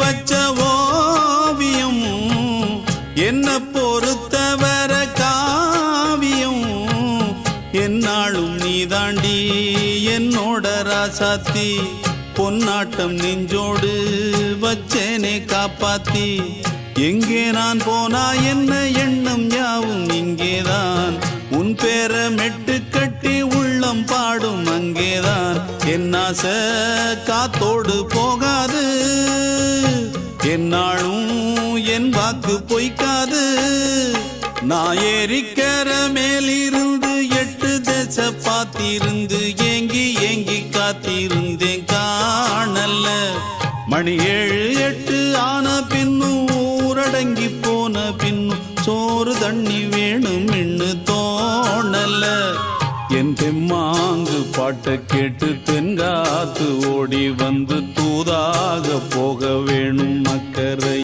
வச்ச ஓவியம் என்ன பொறுத்தவர காவியம் என்னாலும் நீதாண்டி என்னோட ராசாத்தி பொன்னாட்டம் நெஞ்சோடு வச்சேனே காப்பாத்தி எங்கே நான் போனா என்ன எண்ணம் யாவும் இங்கேதான் உன் பேர மெட்டு கட்டி உள்ளம் பாடும் அங்கேதான் என் ஆசை காத்தோடு போகாது என்னாலும் என் வாக்கு பொய்க்காது நான் ஏறிக்கர மேலிருந்து 8 தேச பார்த்திருந்து ஏங்கி ஏங்கி காத்திருந்தேன் காணல்ல மணி 7 8 ஆன பின்னும் ஊரடங்கி போன பின்னும் சோறு தண்ணி வேணும் இன்னு தோணல என் தெம்மாங்கு பாட்டை கேட்டு தென்காத்து ஓடி வந்து தூதாக போக வேணும் அக்கறை